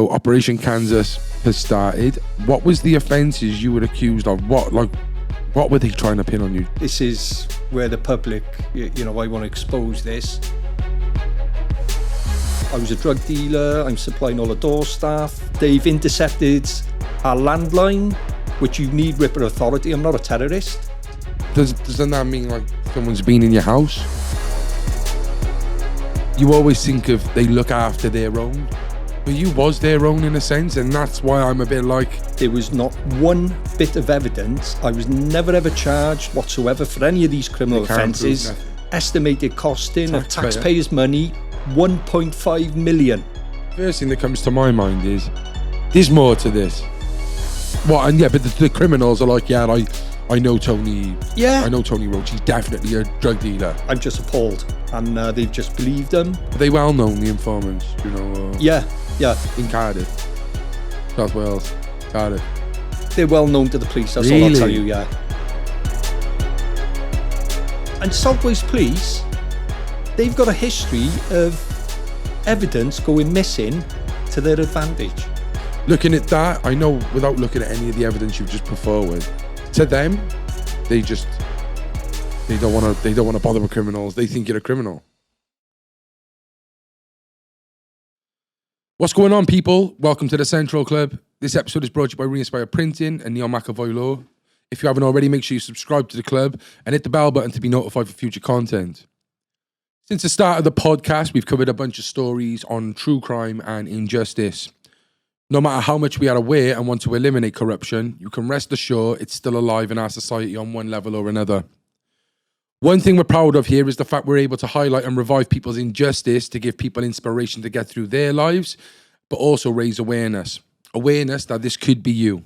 So Operation Kansas has started. What was the offences you were accused of? What were they trying to pin on you? This is where the public, I want to expose this. I was a drug dealer. I'm supplying all the door staff. They've intercepted our landline, which you need written authority. I'm not a terrorist. Doesn't that mean like someone's been in your house? You always think of they look after their own, but you was their own in a sense, and that's why I'm a bit like... There was not one bit of evidence. I was never ever charged whatsoever for any of these criminal offences. Estimated costing of taxpayers' money, 1.5 million. First thing that comes to my mind is, there's more to this. What? And yeah, but the criminals are like, yeah, I know Tony. Yeah. I know Tony Roach. He's definitely a drug dealer. I'm just appalled, and they've just believed them. Are they well known, the informants? Yeah. In Cardiff, South Wales, Cardiff. They're well known to the police. That's all I'll tell you. Yeah. And South Wales Police, they've got a history of evidence going missing to their advantage. Looking at that, I know without looking at any of the evidence you've just put forward, to them, they don't want to bother with criminals. They think you're a criminal. What's going on, people? Welcome to the Central Club. This episode is brought to you by Re-Inspire Printing and Neil McAvoy Law. If you haven't already, make sure you subscribe to the club and hit the bell button to be notified for future content. Since the start of the podcast, we've covered a bunch of stories on true crime and injustice. No matter how much we are aware and want to eliminate corruption, you can rest assured it's still alive in our society on one level or another. One thing we're proud of here is the fact we're able to highlight and revive people's injustice to give people inspiration to get through their lives, but also raise awareness. Awareness that this could be you.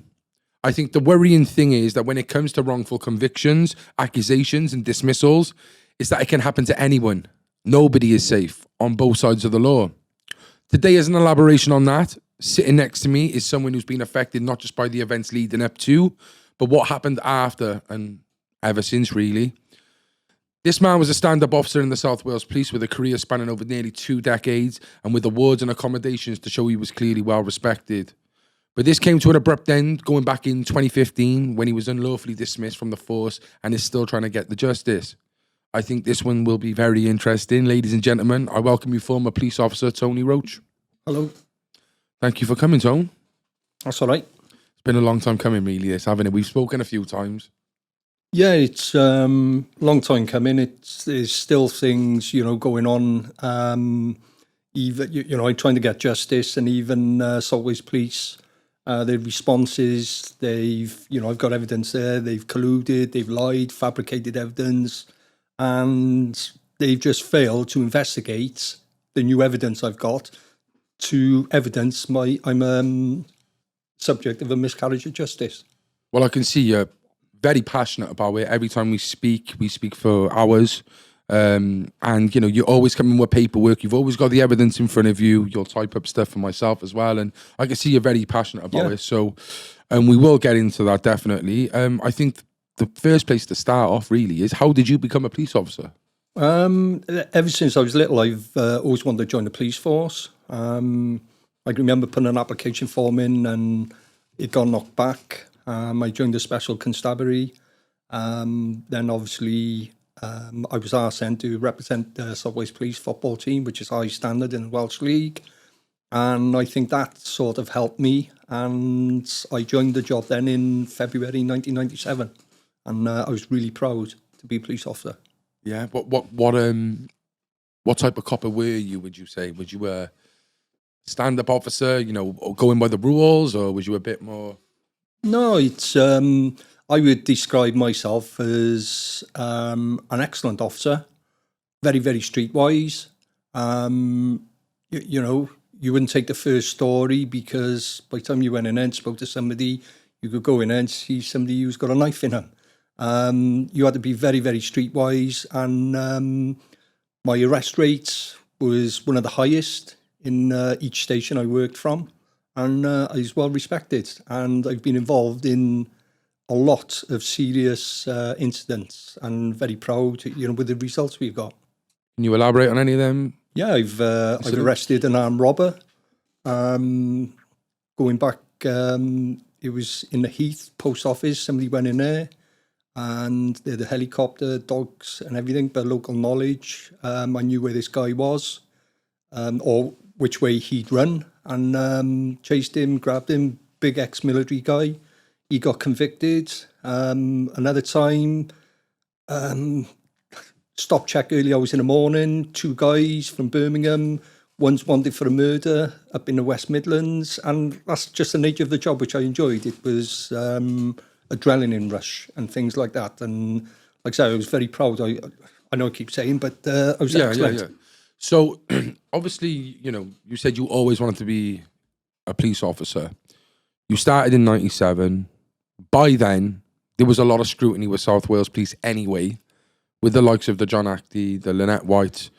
I think the worrying thing is that when it comes to wrongful convictions, accusations and dismissals, is that it can happen to anyone. Nobody is safe on both sides of the law. Today is an elaboration on that. Sitting next to me is someone who's been affected not just by the events leading up to, but what happened after and ever since, really. This man was a stand-up officer in the South Wales Police with a career spanning over nearly 2 decades and with awards and accommodations to show he was clearly well respected. But this came to an abrupt end going back in 2015 when he was unlawfully dismissed from the force and is still trying to get the justice. I think this one will be very interesting. Ladies and gentlemen, I welcome you former police officer Tony Roach. Hello. Thank you for coming, Tone. That's all right. It's been a long time coming, really, this, haven't it? We've spoken a few times. Yeah, it's long time coming. There's still things, going on. Even, I'm trying to get justice, and even South Wales Police, their responses, I've got evidence there. They've colluded, they've lied, fabricated evidence, and they've just failed to investigate the new evidence I've got to evidence I'm subject of a miscarriage of justice. Well, I can see you're very passionate about it. Every time we speak for hours. And, you always come in with paperwork. You've always got the evidence in front of you. You'll type up stuff for myself as well. And I can see you're very passionate about it. So, we will get into that, definitely. I think the first place to start off, really, is how did you become a police officer? Ever since I was little, I've always wanted to join the police force. I remember putting an application form in and it got knocked back. I joined the Special Constabulary. Then obviously I was asked then to represent the South Wales Police football team, which is high standard in the Welsh League. And I think that sort of helped me. And I joined the job then in February 1997. And I was really proud to be a police officer. Yeah. What type of copper were you, would you say? Was you a stand-up officer, going by the rules, or was you a bit more... No, it's I would describe myself as an excellent officer, very, very streetwise. You wouldn't take the first story because by the time you went in and spoke to somebody, you could go in and see somebody who's got a knife in them. You had to be very, very streetwise, and my arrest rate was one of the highest in each station I worked from. And I was well respected, and I've been involved in a lot of serious incidents, and very proud, with the results we've got. Can you elaborate on any of them? Yeah, I've arrested an armed robber. going back, it was in the Heath post office. Somebody went in there, and they had a helicopter, dogs, and everything. But local knowledge, I knew where this guy was, or which way he'd run, and chased him, grabbed him. Big ex-military guy. He got convicted. Another time, stop check early hours in the morning. 2 guys from Birmingham. One's wanted for a murder up in the West Midlands, and that's just the nature of the job, which I enjoyed. It was adrenaline rush and things like that. And like I said, I was very proud. I know I keep saying, but I was excellent. Yeah. So obviously, you said you always wanted to be a police officer. You started in 97. By then, there was a lot of scrutiny with South Wales Police anyway, with the likes of the Johnactie, the Lynette White.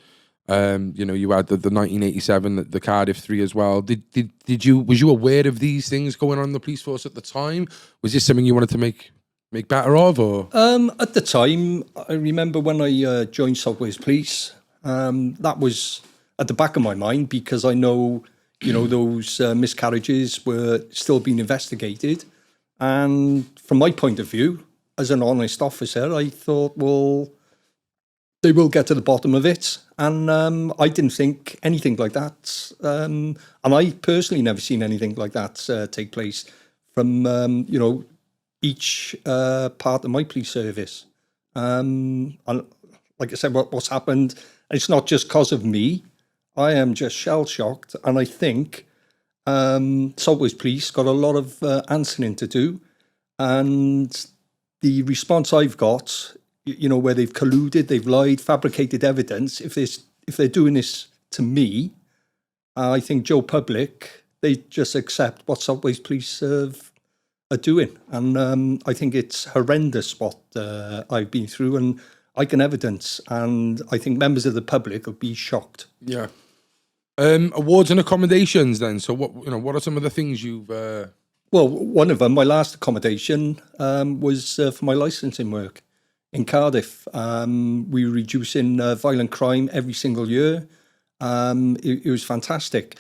You had the 1987, the Cardiff 3 as well. Was you aware of these things going on in the police force at the time? Was this something you wanted to make better of, or? At the time, I remember when I joined South Wales Police, that was at the back of my mind, because I know, those miscarriages were still being investigated. And from my point of view, as an honest officer, I thought, well, they will get to the bottom of it. And I didn't think anything like that. And I personally never seen anything like that take place from, each part of my police service. And like I said, what's happened, it's not just because of me. I am just shell-shocked. And I think South Wales Police got a lot of answering to do. And the response I've got, where they've colluded, they've lied, fabricated evidence. If they're doing this to me, I think Joe Public, they just accept what South Wales Police are doing. And I think it's horrendous what I've been through, and I can evidence. And I think members of the public will be shocked. Yeah. Awards and accommodations then. So what are some of the things you've... Well, one of them, my last accommodation, was for my licensing work. In Cardiff, we were reducing violent crime every single year. It was fantastic.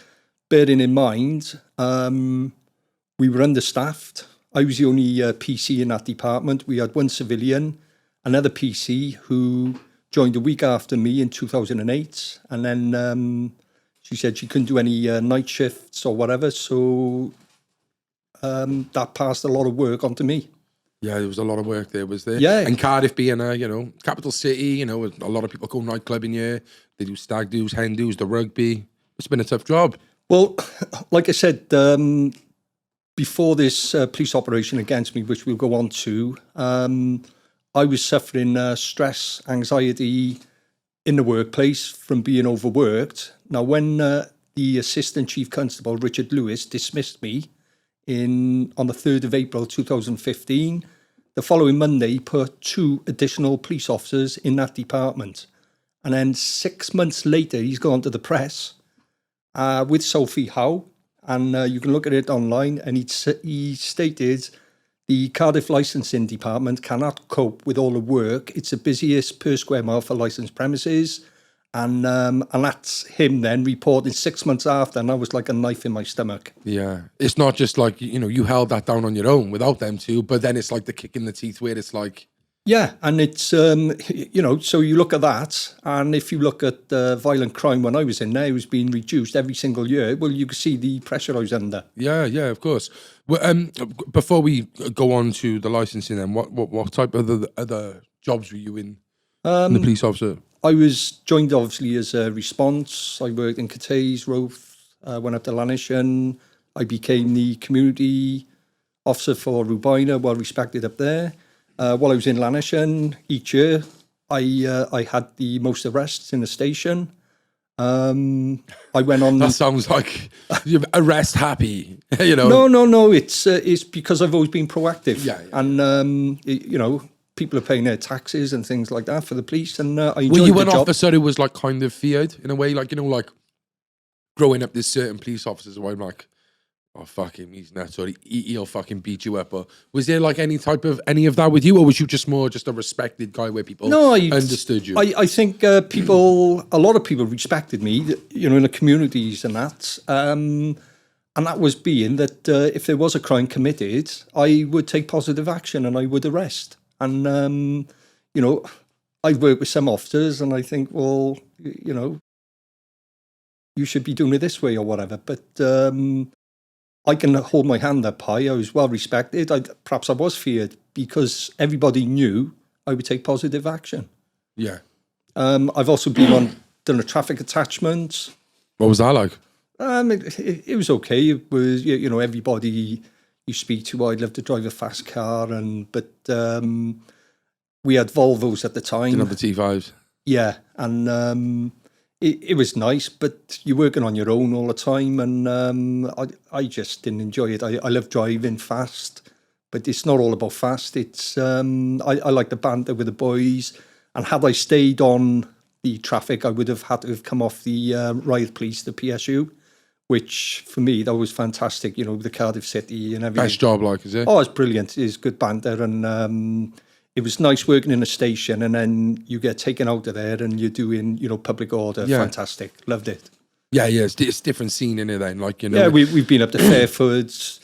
Bearing in mind, we were understaffed. I was the only PC in that department. We had one civilian, another PC who joined a week after me in 2008. And then she said she couldn't do any night shifts or whatever. So that passed a lot of work onto me. Yeah, there was a lot of work there, was there? Yeah. And Cardiff being a, capital city, a lot of people go nightclubbing here. They do stag do's, hen do's, the rugby. It's been a tough job. Well, like I said, before this police operation against me, which we'll go on to, I was suffering stress, anxiety in the workplace from being overworked. Now, when the Assistant Chief Constable, Richard Lewis, dismissed me on the 3rd of April 2015, the following Monday he put 2 additional police officers in that department. And then 6 months later, he's gone to the press with Sophie Howe, and you can look at it online, and he stated the Cardiff licensing department cannot cope with all the work. It's the busiest per square mile for licensed premises. And that's him then reporting 6 months after, and that was like a knife in my stomach. Yeah. It's not just like, you held that down on your own without them two, but then it's like the kick in the teeth where it's like... Yeah, and it's, so you look at that, and if you look at violent crime when I was in there, it was being reduced every single year. Well, you can see the pressure I was under. Yeah, of course. Well, before we go on to the licensing then, what type of other jobs were you in the police officer? I was joined obviously as a response. I worked in Cathays, Roath, went up to Lanarkshire. I became the community officer for Rubina, well respected up there. While I was in Lanarkshire, each year I had the most arrests in the station. I went on... That sounds like you're arrest happy, No, it's because I've always been proactive. Yeah. And, people are paying their taxes and things like that for the police, and I enjoyed Were you the an job. officer who was like kind of feared in a way, like growing up, there's certain police officers where I'm like, oh fuck him, he's nuts, or he'll fucking beat you up, or was there like any of that with you, or was you just more just a respected guy where people understood you? I think a lot of people respected me, in the communities and that. And that was being that if there was a crime committed, I would take positive action and I would arrest. And, I've worked with some officers and I think, well, you should be doing it this way or whatever. But I can hold my hand up high. I was well respected. Perhaps I was feared because everybody knew I would take positive action. Yeah. I've also done a traffic attachment. What was that like? It was okay. It was, everybody you speak to, I'd love to drive a fast car, but we had Volvos at the time. Didn't have the T5s. Yeah, and it was nice, but you're working on your own all the time, and I just didn't enjoy it. I love driving fast, but it's not all about fast. It's I like the banter with the boys, and had I stayed on the traffic, I would have had to have come off the riot police, the PSU, which for me, that was fantastic, the Cardiff City and everything. Best job, like, is it? Oh, it's brilliant. It's good banter, and it was nice working in a station, and then you get taken out of there and you're doing, public order. Yeah. Fantastic. Loved it. Yeah, it's different scene in it then, like, Yeah, we've been up to Fairfords,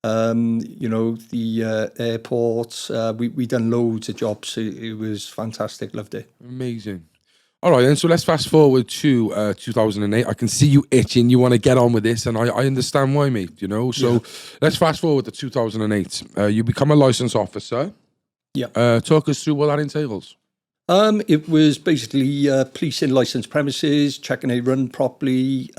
the airport. We done loads of jobs. It was fantastic. Loved it. Amazing. All right, then, so let's fast forward to 2008. I can see you itching. You want to get on with this, and I understand why, mate, So let's fast forward to 2008. You become a licensed officer. Yeah. Talk us through what that entails. It was basically policing licensed premises, checking they run properly.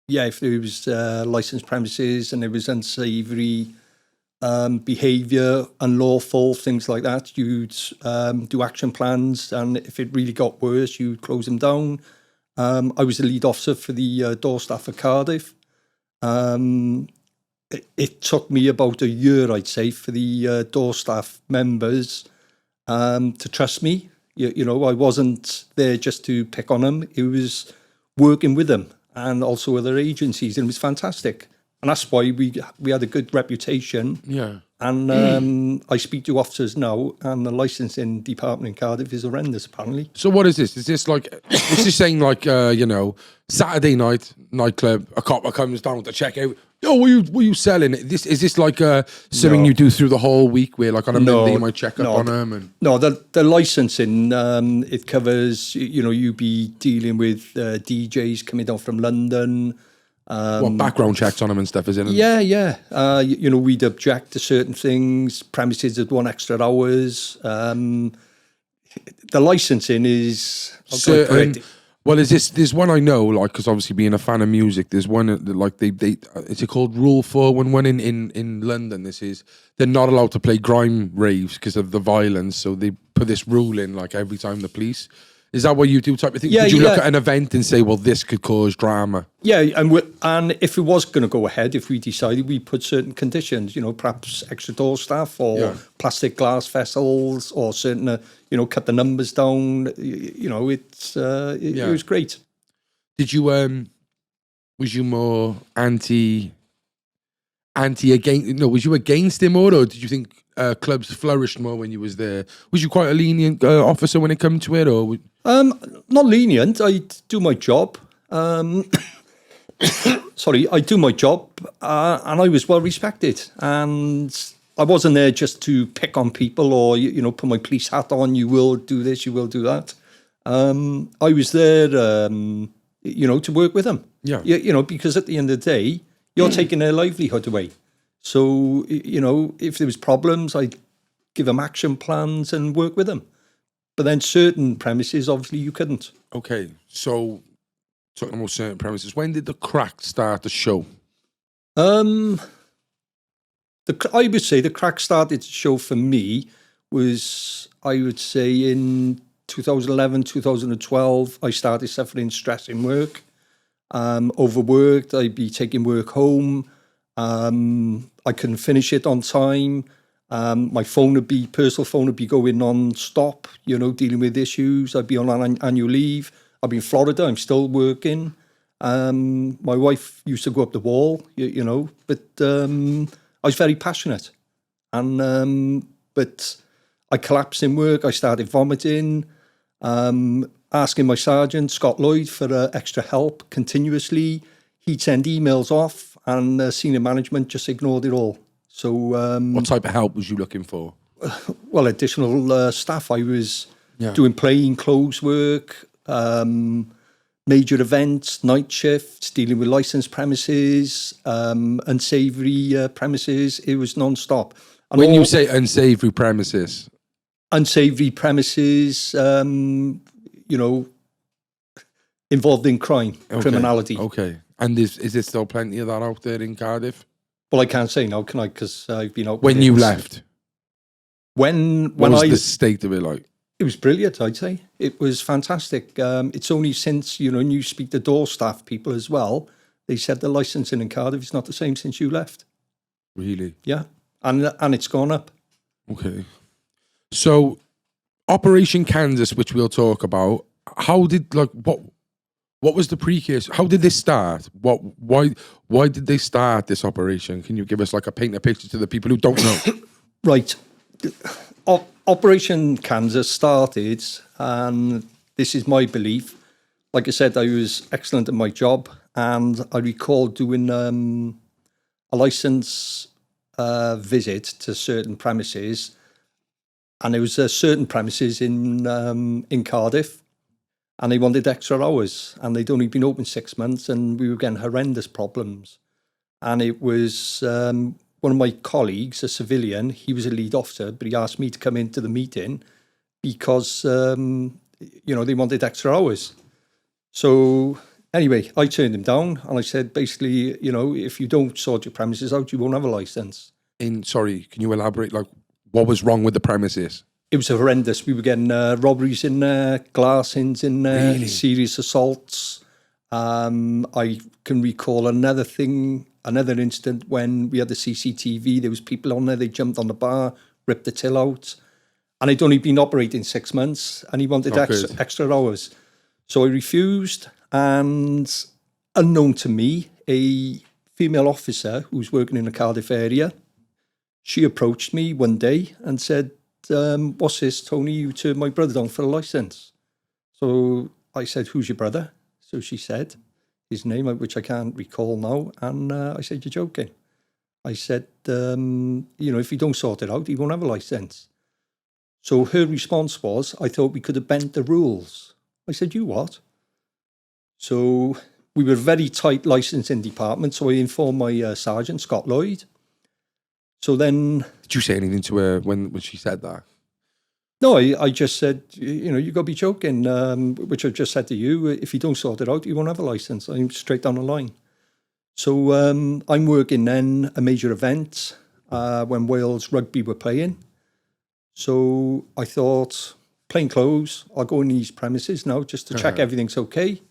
If there was licensed premises and there was unsavoury behaviour, unlawful, things like that, you'd do action plans, and if it really got worse, you'd close them down. I was the lead officer for the door staff at Cardiff. It took me about a year, I'd say, for the door staff members to trust me. I wasn't there just to pick on them. It was working with them and also other agencies, and it was fantastic. And that's why we had a good reputation. Yeah. And I speak to officers now, and the licensing department in Cardiff is horrendous, apparently. So what is this? Is this like, is this saying like, Saturday night, nightclub, a cop comes down to check out, what are you selling? Is this like something you do through the whole week where like on a Monday you might check up on them? And... No, the licensing, it covers, you be dealing with DJs coming down from London. What background checks on them and stuff, is it? Yeah. We'd object to certain things. Premises that want extra hours. The licensing is certain. Well, there's one I know, like, because obviously being a fan of music, there's one that, like, they is it called Rule 411 in London? They're not allowed to play grime raves because of the violence, so they put this rule in like every time the police. Is that what you do, type of thing? Did you look at an event and say, well, this could cause drama? Yeah, and if it was going to go ahead, if we decided, we put certain conditions, perhaps extra door staff or plastic glass vessels or certain, cut the numbers down. It was great. Did you, was you more anti against, was you against him more, or did you think clubs flourished more when you was there? Was you quite a lenient officer when it came to it, or? Not lenient. I do my job. Sorry, I do my job, and I was well respected. And I wasn't there just to pick on people or put my police hat on. You will do this, you will do that. I was there, to work with them. Yeah. Because at the end of the day, you're taking their livelihood away. So if there was problems, I'd give them action plans and work with them. But then certain premises, obviously, you couldn't. Okay, so talking about certain premises, when did the crack start to show? I would say the crack started to show for me was, I would say, in 2011, 2012, I started suffering stress in work. Overworked, I'd be taking work home. I couldn't finish it on time. My personal phone would be going non-stop, dealing with issues. I'd be on annual leave. I'd be in Florida. I'm still working. My wife used to go up the wall, but I was very passionate. But I collapsed in work. I started vomiting, asking my sergeant, Scott Lloyd, for extra help continuously. he'd send emails off, and senior management just ignored it all. So, What type of help was you looking for? well, additional staff. I was doing plain clothes work, major events, night shifts, dealing with licensed premises, unsavoury premises. It was non-stop. And When you say unsavoury premises, unsavoury premises, involved in crime, criminality. Okay. And is there still plenty of that out there in Cardiff? Well, I can't say now, can I? Because I've been out. When you left? When What was I... the state of it like? It was brilliant, I'd say. It was fantastic. It's only since, and you speak to door staff people as well, they said the licensing in Cardiff is not the same since you left. Really? Yeah. And it's gone up. Okay. So, Operation Kansas, which we'll talk about, what was the precursor? How did this start? Why did they start this operation? Can you give us paint a picture to the people who don't know? Right. Operation Kansas started, and this is my belief. Like I said, I was excellent at my job, and I recall doing a license visit to certain premises, and there was certain premises in Cardiff, and they wanted extra hours, and they'd only been open 6 months, and we were getting horrendous problems. And it was one of my colleagues, a civilian, he was a lead officer, but he asked me to come into the meeting because, they wanted extra hours. So anyway, I turned him down, and I said, basically, if you don't sort your premises out, you won't have a license. Sorry, can you elaborate? What was wrong with the premises? It was horrendous. We were getting robberies in there, glass-ins in there, Really? serious assaults. I can recall another incident when we had the CCTV. There was people on there, they jumped on the bar, ripped the till out. And I'd only been operating 6 months, and he wanted extra hours. So I refused, and unknown to me, a female officer who was working in the Cardiff area, she approached me one day and said, what's this, Tony? You turned my brother down for a licence. So I said, who's your brother? So she said his name, which I can't recall now. And I said, you're joking. I said, if you don't sort it out, you won't have a licence. So her response was, I thought we could have bent the rules. I said, you what? So we were a very tight licensing department. So I informed my sergeant, Scott Lloyd. So then... Did you say anything to her when she said that? No, I just said, you got to be joking, which I just said to you. If you don't sort it out, you won't have a licence. I'm straight down the line. So I'm working then a major event when Wales rugby were playing. So I thought, plain clothes, I'll go in these premises now just to check everything's okay.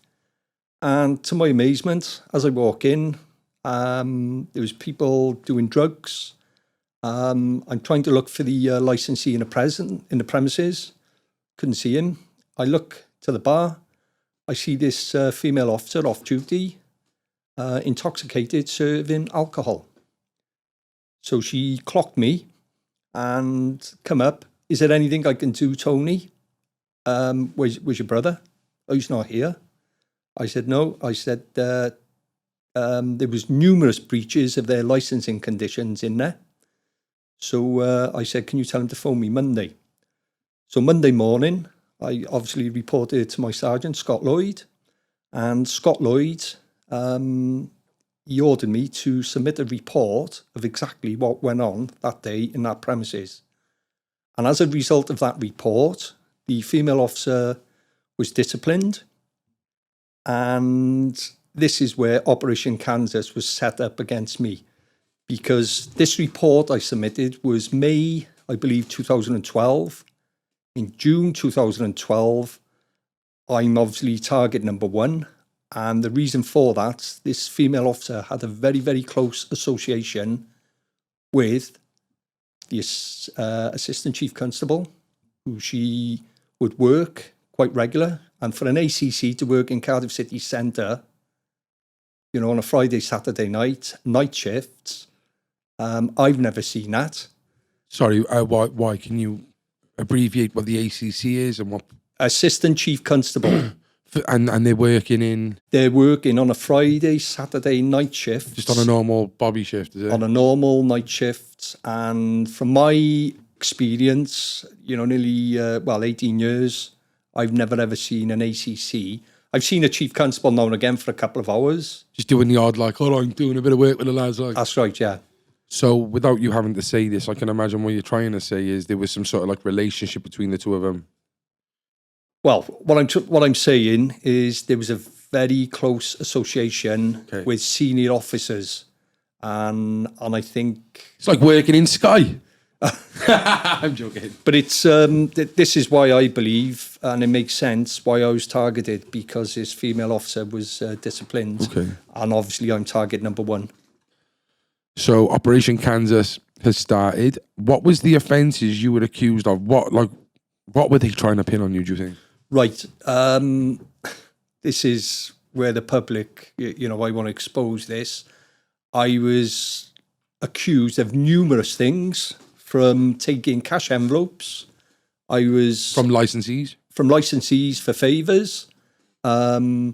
And to my amazement, as I walk in, there was people doing drugs. I'm trying to look for the licensee in the premises. Couldn't see him. I look to the bar. I see this female officer off duty, intoxicated, serving alcohol. So she clocked me and come up. Is there anything I can do, Tony? Where's your brother? Oh, he's not here. I said, no. I said, there was numerous breaches of their licensing conditions in there. So I said, can you tell him to phone me Monday? So Monday morning, I obviously reported to my sergeant, Scott Lloyd. And Scott Lloyd, he ordered me to submit a report of exactly what went on that day in that premises. And as a result of that report, the female officer was disciplined. And this is where Operation Kansas was set up against me. Because this report I submitted was May, I believe, 2012. In June 2012, I'm obviously target number one. And the reason for that, this female officer had a very, very close association with the Assistant Chief Constable, who she would work quite regular. And for an ACC to work in Cardiff City Centre, on a Friday, Saturday night shifts, I've never seen that. Sorry, why? Can you abbreviate what the ACC is and what? Assistant Chief Constable. And they're working in They're working on a Friday, Saturday night shift. just on a normal bobby shift, is it? On a normal night shift. And from my experience, nearly, 18 years, I've never ever seen an ACC. I've seen a chief constable now and again for a couple of hours. Just doing the odd, like, I'm doing a bit of work with the lads. Like. That's right, yeah. So without you having to say this, I can imagine what you're trying to say is there was some sort of like relationship between the two of them. Well, what I'm saying is there was a very close association with senior officers, and I think it's like working in Sky. I'm joking, but it's this is why I believe, and it makes sense why I was targeted, because this female officer was disciplined, and obviously I'm target number one. So Operation Kansas has started. What was the offences you were accused of? What were they trying to pin on you, do you think? Right. This is where the public, I want to expose this. I was accused of numerous things, from taking cash envelopes. I was... From licensees? From licensees for favours. 2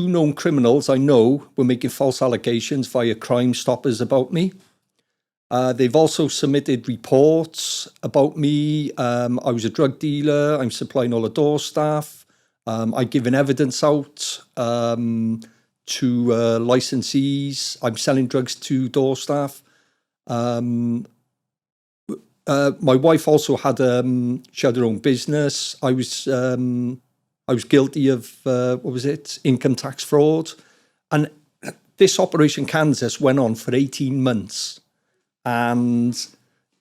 known criminals I know were making false allegations via Crime Stoppers about me. They've also submitted reports about me. I was a drug dealer. I'm supplying all the door staff. I've given evidence out to licensees. I'm selling drugs to door staff. My wife also had she had her own business. I was guilty of income tax fraud, and this Operation Kansas went on for 18 months. And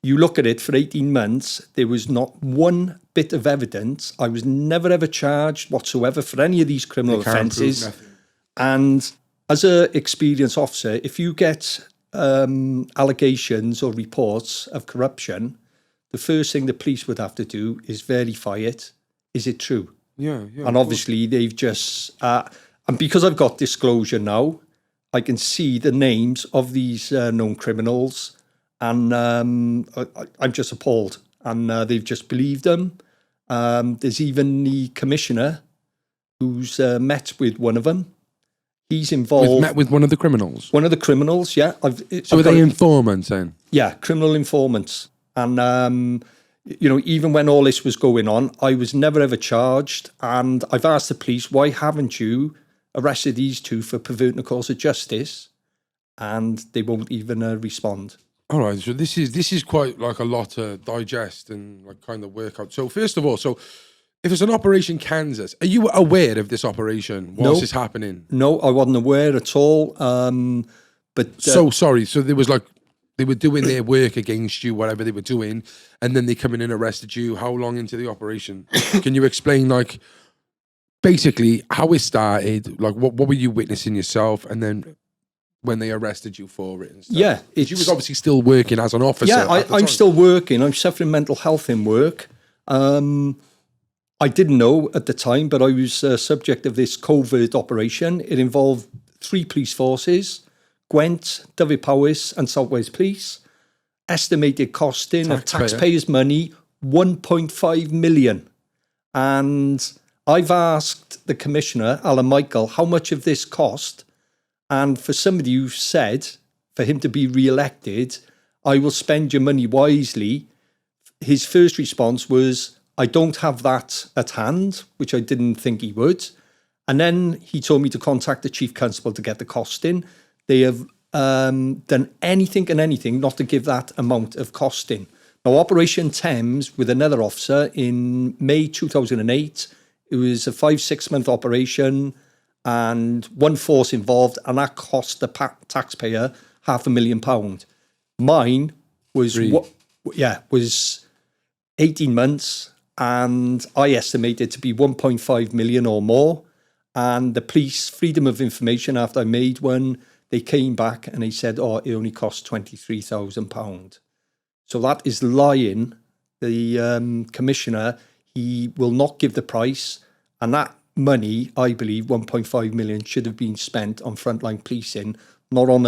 you look at it, for 18 months, there was not one bit of evidence. I was never ever charged whatsoever for any of these criminal offences. And as an experienced officer, if you get allegations or reports of corruption, the first thing the police would have to do is verify it. Is it true? Yeah. And obviously they've just... and because I've got disclosure now, I can see the names of these known criminals, and I'm just appalled. And they've just believed them. There's even the commissioner who's met with one of them. He's involved. Met with one of the criminals? One of the criminals, yeah. So are they informants then? Yeah, criminal informants. And, even when all this was going on, I was never ever charged. And I've asked the police, why haven't you arrested these two for perverting the course of justice? And they won't even respond. All right, so this is quite like a lot to digest and like kind of work out. So first of all, if it's an Operation Kansas, are you aware of this operation whilst it's happening? No, I wasn't aware at all. But sorry. So there was like, they were doing their work against you, whatever they were doing, and then they come in and arrested you. How long into the operation? Can you explain, like, basically how it started? Like, what were you witnessing yourself, and then when they arrested you for it and stuff? Yeah. You was obviously still working as an officer. Yeah, I'm still working. I'm suffering mental health in work. I didn't know at the time, but I was subject of this covert operation. It involved 3 police forces, Gwent, Dyfed-Powys and southwalespolice. Estimated costing of taxpayers' money, 1.5 million. And I've asked the commissioner, Alan Michael, how much of this cost. And for somebody who said, for him to be re-elected, I will spend your money wisely, his first response was, I don't have that at hand, which I didn't think he would. And then he told me to contact the chief constable to get the costing. They have done anything and anything not to give that amount of costing. Now, Operation Thames with another officer in May 2008, it was a 5-6 month operation, and one force involved, and that cost the taxpayer £500,000. Mine was was 18 months, and I estimated to be 1.5 million or more. And the police, freedom of information, after I made one, they came back and they said, "Oh, it only cost £23,000." So that is lying. The commissioner, he will not give the price, and that money, I believe, 1.5 million, should have been spent on frontline policing, not on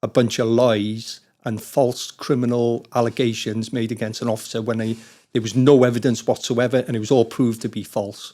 a bunch of lies and false criminal allegations made against an officer when there was no evidence whatsoever, and it was all proved to be false.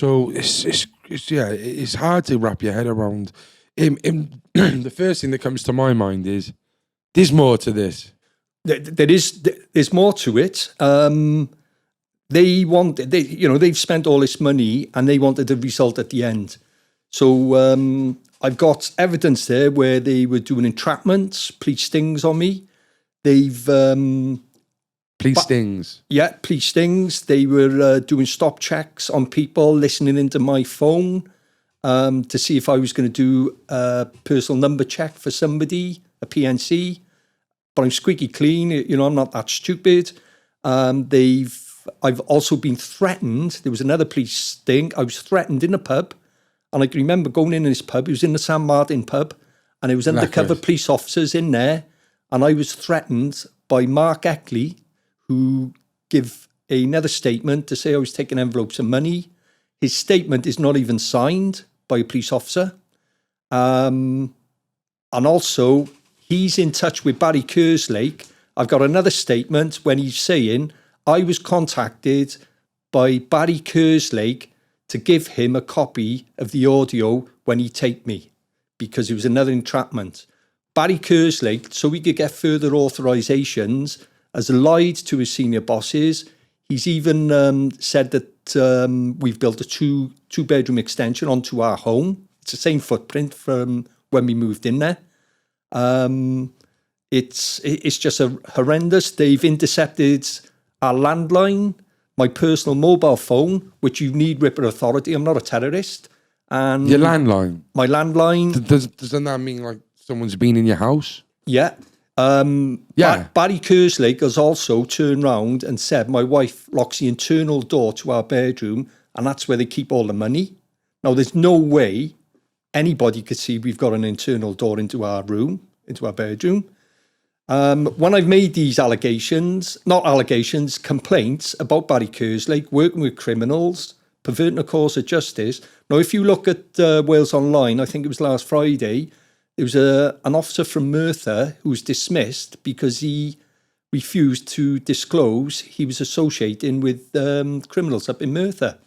So it's hard to wrap your head around. The first thing that comes to my mind is there's more to this. There's more to it. They've spent all this money and they wanted a result at the end. So I've got evidence there where they were doing entrapments, police stings on me. They've police stings. Yeah, police stings. They were doing stop checks on people, listening into my phone to see if I was going to do a personal number check for somebody, a PNC. But I'm squeaky clean. I'm not that stupid. I've also been threatened. There was another police sting. I was threatened in a pub. And I can remember going in this pub. It was in the San Martin pub. And it was undercover police officers in there. And I was threatened by Mark Eckley, who gave another statement to say I was taking envelopes of money. His statement is not even signed by a police officer. And also, he's in touch with Barry Kerslake. I've got another statement when he's saying, I was contacted by Barry Kerslake to give him a copy of the audio when he taped me, because it was another entrapment. Barry Kerslake, so he could get further authorizations, has lied to his senior bosses. He's even said that we've built a two-bedroom extension onto our home. It's the same footprint from when we moved in there. It's just horrendous. They've intercepted our landline, my personal mobile phone, which you need Ripper authority. I'm not a terrorist. And your landline? My landline. Doesn't that mean like someone's been in your house? Yeah. Barry Kerslake has also turned round and said my wife locks the internal door to our bedroom and that's where they keep all the money. Now, there's no way anybody could see we've got an internal door into our room, into our bedroom. When I've made these complaints about Barry Kerslake, working with criminals, perverting the course of justice. Now, if you look at Wales Online, I think it was last Friday, there was an officer from Merthyr who was dismissed because he refused to disclose he was associating with criminals up in Merthyr.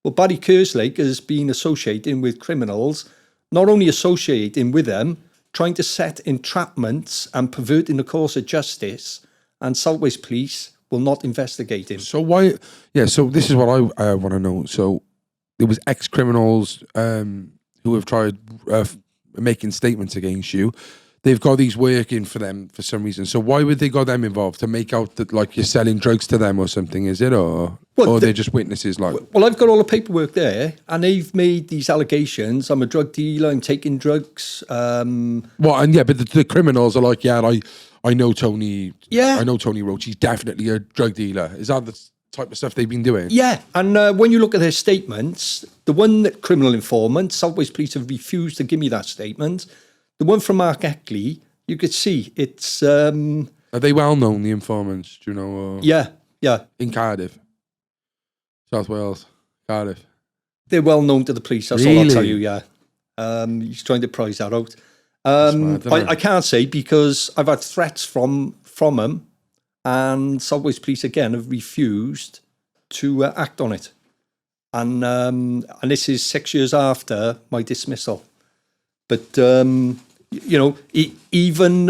Well, Barry Kerslake has been associating with criminals, not only associating with them, trying to set entrapments and perverting the course of justice, and Southwales Police will not investigate him. So why? Yeah, so this is what I want to know. So there was ex-criminals who have tried making statements against you. They've got these working for them for some reason. So why would they got them involved? To make out that like you're selling drugs to them or something, is it? Or they're just witnesses? Like, well, I've got all the paperwork there, and they've made these allegations. I'm a drug dealer. I'm taking drugs. But the criminals are like, I know Tony. Yeah, I know Tony Roach. He's definitely a drug dealer. Is that the type of stuff they've been doing? Yeah, and when you look at their statements, the one that criminal informant, Southwales Police have refused to give me that statement. The one from Mark Eckley, you could see it's... Are they well known, the informants? Do you know? Or yeah. In Cardiff? South Wales? Cardiff? They're well known to the police, that's all I'll tell you, yeah. He's trying to prize that out. I can't say because I've had threats from them, and Southwales Police, again, have refused to act on it. And this is 6 years after my dismissal. But... even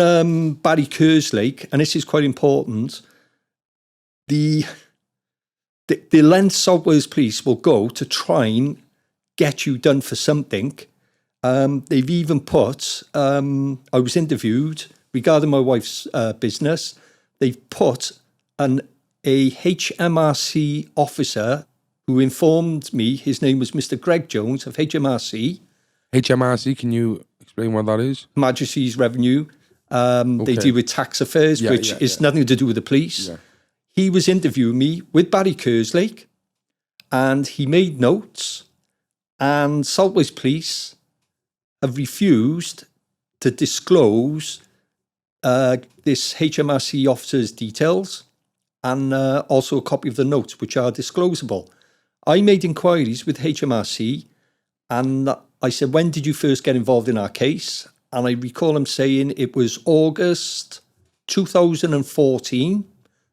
Barry Kerslake, and this is quite important, the length Southwales Police will go to try and get you done for something. They've even put, I was interviewed regarding my wife's business, they've put a HMRC officer who informed me his name was Mr. Greg Jones of HMRC. HMRC, can you explain what that is? Majesty's Revenue. They deal with tax affairs, which is nothing to do with the police. Yeah. He was interviewing me with Barry Kerslake, and he made notes, and Southwales Police have refused to disclose this HMRC officer's details, and also a copy of the notes, which are disclosable. I made inquiries with HMRC, and I said, when did you first get involved in our case? And I recall him saying it was August 2014.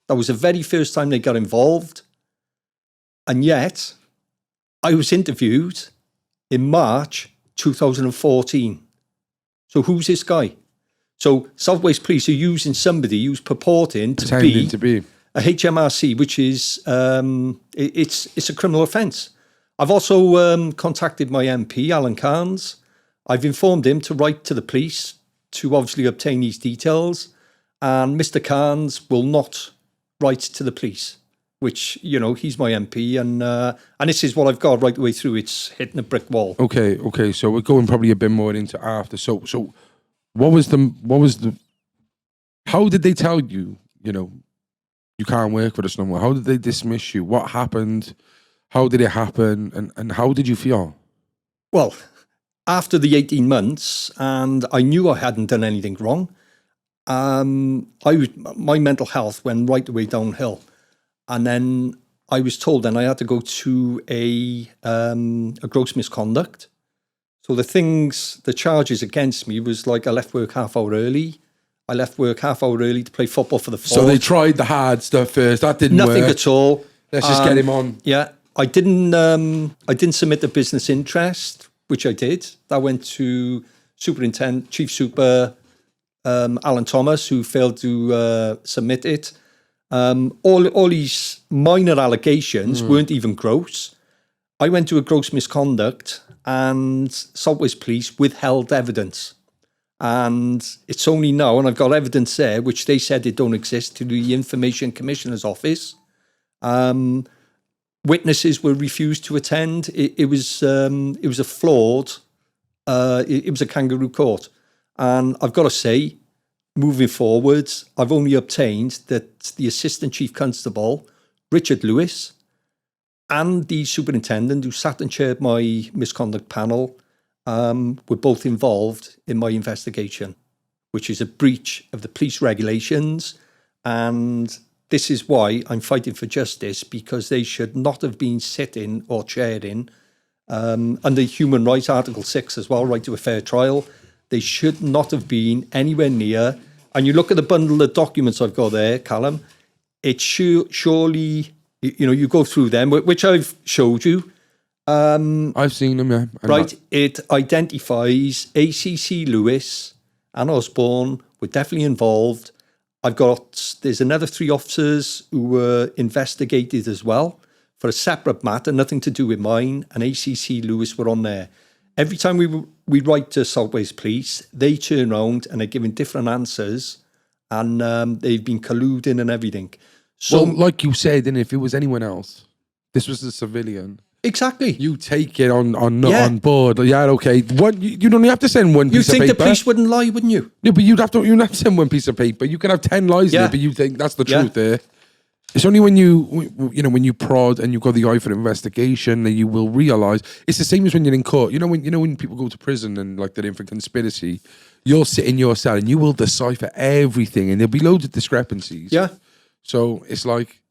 That was the very first time they got involved. And yet, I was interviewed in March 2014. So who's this guy? So South Wales Police are using somebody who's purporting to be a HMRC, which is it's a criminal offence. I've also contacted my MP, Alan Carnes. I've informed him to write to the police to obviously obtain these details, and Mr. Carnes will not write to the police, which, you know, he's my MP, and this is what I've got right the way through. It's hitting a brick wall. Okay. So we're going probably a bit more into after. So what was the? How did they tell you? You know, you can't work with us no more. How did they dismiss you? What happened? How did it happen? And how did you feel? Well, after the 18 months, and I knew I hadn't done anything wrong, my mental health went right the way downhill. And then I was told then I had to go to a gross misconduct. So the charges against me was like I left work half hour early. I left work half hour early to play football for the Fort. So they tried the hard stuff first. That didn't work. Nothing at all. Let's just get him on. Yeah, I didn't submit the business interest, which I did. That went to Chief Super Alan Thomas, who failed to submit it. All these minor allegations weren't even gross. I went to a gross misconduct, and South Wales Police withheld evidence. And it's only now, and I've got evidence there, which they said it don't exist, to the Information Commissioner's Office. Witnesses were refused to attend. It was a flawed. It was a kangaroo court, and I've got to say, moving forward, I've only obtained that the Assistant Chief Constable, Richard Lewis, and the Superintendent, who sat and chaired my misconduct panel, were both involved in my investigation, which is a breach of the police regulations. And this is why I'm fighting for justice, because they should not have been sitting or chairing under Human Rights Article 6 as well, right to a fair trial. They should not have been anywhere near. And you look at the bundle of documents I've got there, Callum, it surely, you know, you go through them, which I've showed you. I've seen them, yeah. Right. It identifies ACC Lewis and Osborne were definitely involved. There's another 3 officers who were investigated as well for a separate matter, nothing to do with mine, and ACC Lewis were on there. Every time we write to South Wales Police, they turn around and are giving different answers, and they've been colluding and everything. So, well, like you said, and if it was anyone else, this was a civilian. Exactly. You take it on board. Yeah, okay. You don't have to send one piece of paper. You think the police wouldn't lie, wouldn't you? No, but you'd have to send one piece of paper. You can have 10 lies in it, but you think that's the truth there. It's only when you prod and you've got the eye for the investigation that you will realise. It's the same as when you're in court. You know when people go to prison and like they're in for conspiracy, you'll sit in your cell and you will decipher everything, and there'll be loads of discrepancies. Yeah. So it's like,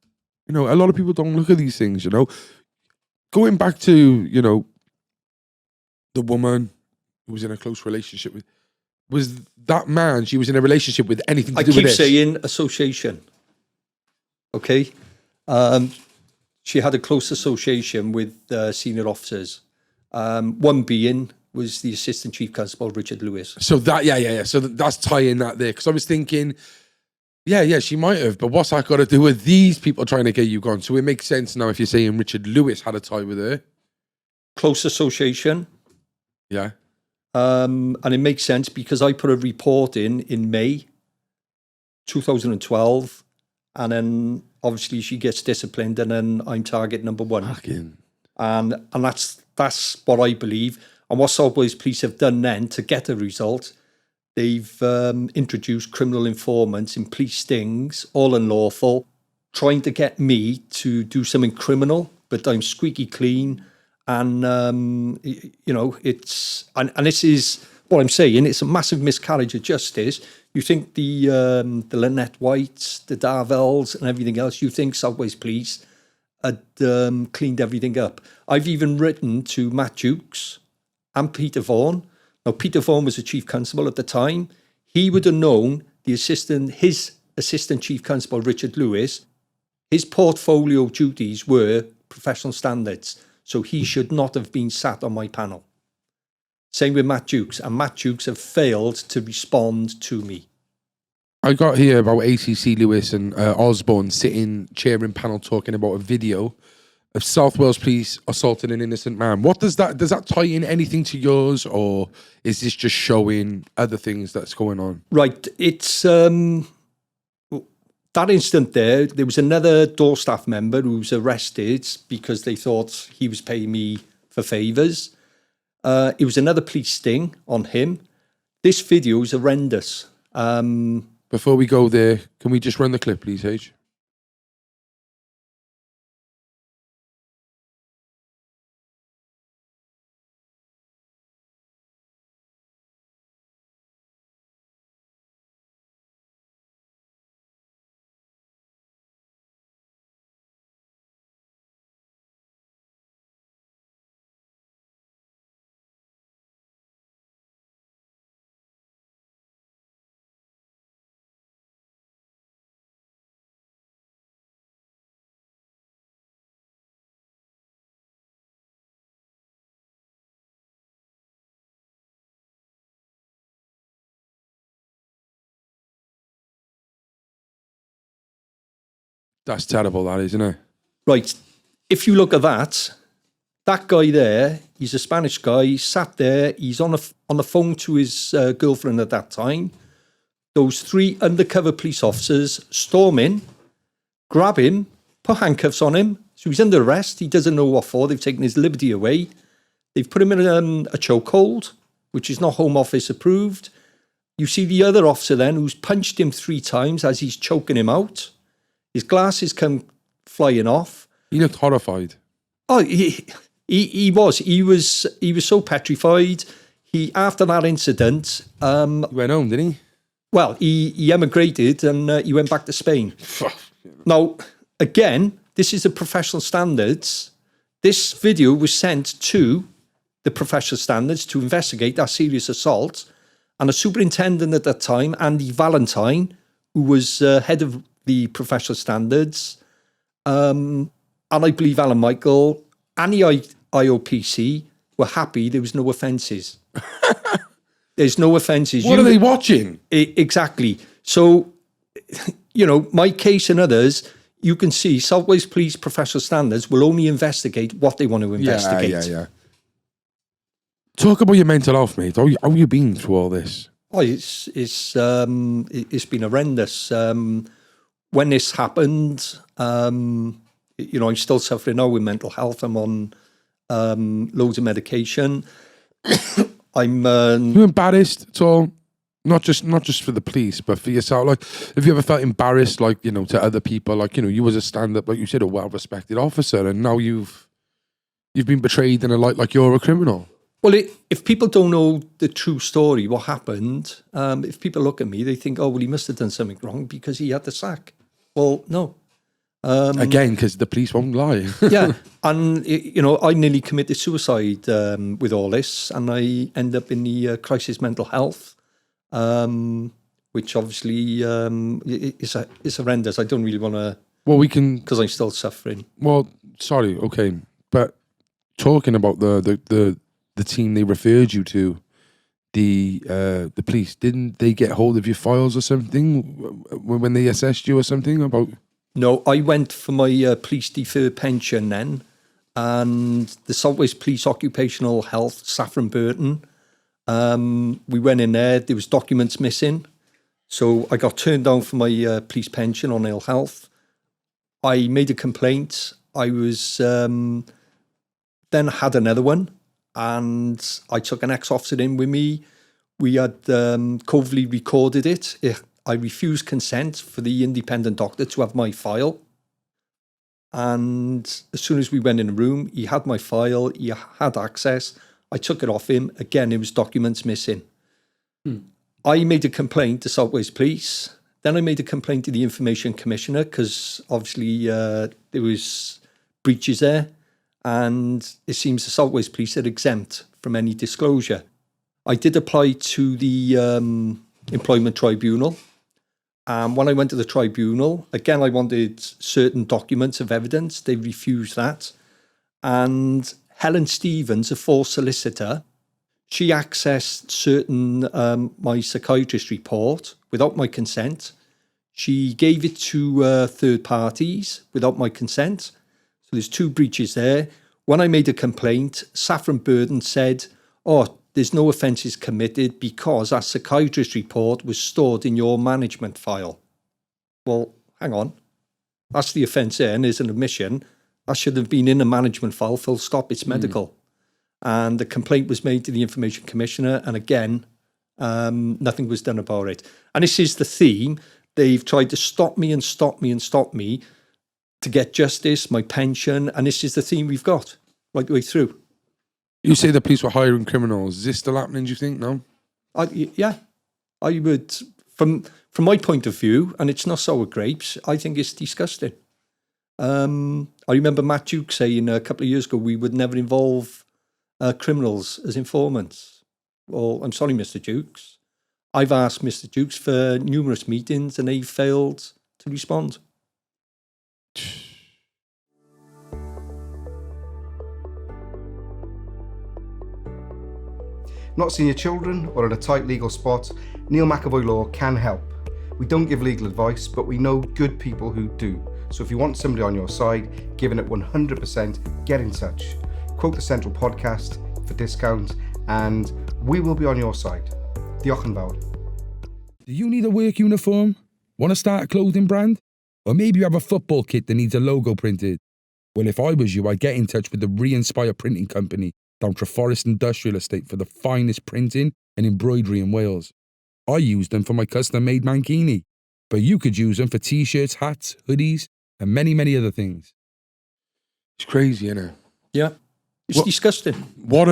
a lot of people don't look at these things. Going back to the woman who was in a close relationship with, was that man she was in a relationship with anything to do with this? I keep saying association. Okay. She had a close association with senior officers. One being was the Assistant Chief Constable, Richard Lewis. So that, So that's tying that there. Because I was thinking, she might have, but what's that got to do with these people trying to get you gone? So it makes sense now if you're saying Richard Lewis had a tie with her. Close association. Yeah. And it makes sense because I put a report in May 2012. And then obviously she gets disciplined, and then I'm target number 1. Fucking. And that's what I believe. And what South Wales Police have done then to get a result, they've introduced criminal informants in police stings, all unlawful, trying to get me to do something criminal, but I'm squeaky clean. And, it's, and this is what I'm saying, it's a massive miscarriage of justice. You think the Lynette Whites, the Darvells and everything else, you think South Wales Police had cleaned everything up. I've even written to Matt Jukes and Peter Vaughan. Now, Peter Vaughan was the Chief Constable at the time. He would have known his Assistant Chief Constable, Richard Lewis, his portfolio duties were professional standards. so he should not have been sat on my panel. Same with Matt Dukes, and Matt Dukes have failed to respond to me. I got here about ACC Lewis and Osborne sitting, chairing panel, talking about a video of South Wales Police assaulting an innocent man. What does that tie in anything to yours, or is this just showing other things that's going on? Right, it's that incident there was another door staff member who was arrested because they thought he was paying me for favours. It was another police sting on him. This video is horrendous. Before we go there, can we just run the clip, please, H? That's terrible, that, isn't it? Right, if you look at that guy there, he's a Spanish guy, he sat there, he's on the phone to his girlfriend at that time. Those 3 undercover police officers storm in, grab him, put handcuffs on him. So he's under arrest. He doesn't know what for. They've taken his liberty away. They've put him in a chokehold, which is not Home Office approved. You see the other officer then who's punched him 3 times as he's choking him out. His glasses come flying off. He looked horrified. Oh, he was. He was so petrified. After that incident, He went home, didn't he? well, he emigrated and he went back to Spain. Now, again, this is the professional standards. This video was sent to the professional standards to investigate that serious assault. And the superintendent at that time, Andy Valentine, who was head of the professional standards, and I believe Alan Michael and the IOPC were happy there was no offences. There's no offences. What are they watching? Exactly. So, my case and others, you can see South Wales Police professional standards will only investigate what they want to investigate. Yeah. Talk about your mental health, mate. How you been through all this? Oh, it's been horrendous. When this happened, I'm still suffering now with mental health. I'm on loads of medication. You embarrassed at all? Not just for the police, but for yourself. Like, have you ever felt embarrassed, like, to other people? Like, you was a stand-up, like you said, a well-respected officer, and now you've been betrayed in a light like you're a criminal. Well, if people don't know the true story, what happened, if people look at me, they think, oh, well, he must have done something wrong because he had the sack. Well, no. Again, because the police won't lie. Yeah. And, I nearly committed suicide with all this, and I end up in the crisis mental health, which obviously is horrendous. I don't really want to... Well, we can... Because I'm still suffering. Well, sorry, okay. But talking about the team they referred you to, the police, didn't they get hold of your files or something when they assessed you or something about... No, I went for my police deferred pension then, and the South Wales Police Occupational Health, Saffron Burton, we went in there was documents missing, so I got turned down for my police pension on ill health. I made a complaint. I was then had another one, and I took an ex-officer in with me. We had covertly recorded it. I refused consent for the independent doctor to have my file. And as soon as we went in the room, he had my file, he had access. I took it off him. Again, there was documents missing. I made a complaint to South Wales Police. Then I made a complaint to the Information Commissioner because obviously there was breaches there. And it seems the South Wales Police are exempt from any disclosure. I did apply to the Employment Tribunal. When I went to the tribunal, again, I wanted certain documents of evidence. They refused that. And Helen Stevens, a force solicitor, she accessed certain my psychiatrist report without my consent. She gave it to third parties without my consent. So there's 2 breaches there. When I made a complaint, Saffron Burden said, "Oh, there's no offences committed because our psychiatrist report was stored in your management file." Well, hang on. That's the offence there, and there's an admission. That should have been in a management file, full stop, it's medical. And the complaint was made to the Information Commissioner, and again, nothing was done about it. And this is the theme. They've tried to stop me and stop me and stop me to get justice, my pension, and this is the theme we've got right the way through. You say the police were hiring criminals. Is this still happening, do you think? No? Yeah. I would, from my point of view, and it's not sour grapes, I think it's disgusting. I remember Matt Duke saying a couple of years ago we would never involve criminals as informants. Well, I'm sorry, Mr. Dukes. I've asked Mr. Dukes for numerous meetings and they failed to respond. Not seeing your children or in a tight legal spot, Neil McAvoy Law can help. We don't give legal advice, but we know good people who do. So if you want somebody on your side, giving it 100%, get in touch. Quote the Central Podcast for discount and we will be on your side. Diolch yn fawr. Do you need a work uniform? Want to start a clothing brand? Or maybe you have a football kit that needs a logo printed? Well, if I was you, I'd get in touch with the Re-Inspire Printing Company down Treforest Industrial Estate for the finest printing and embroidery in Wales. I use them for my custom-made mankini, but you could use them for t-shirts, hats, hoodies, and many, many other things. It's crazy, isn't it? Yeah. It's disgusting. What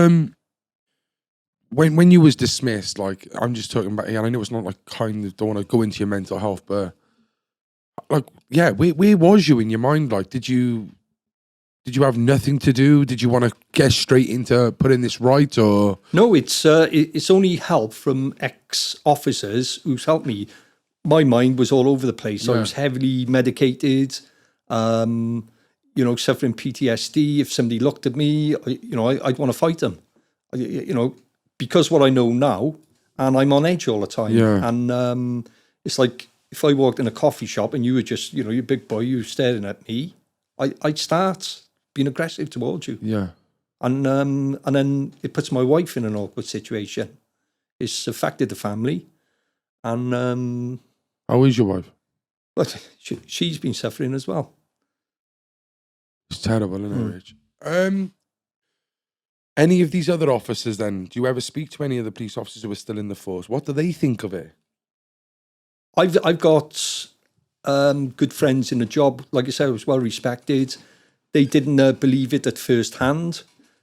when you was dismissed, like I'm just talking about, I know it's not like kind of don't want to go into your mental health, but like, yeah, where was you in your mind? Like, did you have nothing to do? Did you want to get straight into putting this right, or no? It's only help from ex-officers who's helped me. My mind was all over the place. Yeah. I was heavily medicated. Suffering PTSD. If somebody looked at me, I'd want to fight them. Because what I know now, and I'm on edge all the time. Yeah. And it's like if I walked in a coffee shop and you were just, you're big boy, you were staring at me, I'd start being aggressive towards you. yeah? And then it puts my wife in an awkward situation. It's affected the family. And How is your wife? but she's been suffering as well. It's terrible, isn't it, Rich? Any of these other officers then, do you ever speak to any of the police officers who are still in the force? What do they think of it? I've got good friends in the job. Like I said, I was well respected. They didn't believe it at first hand.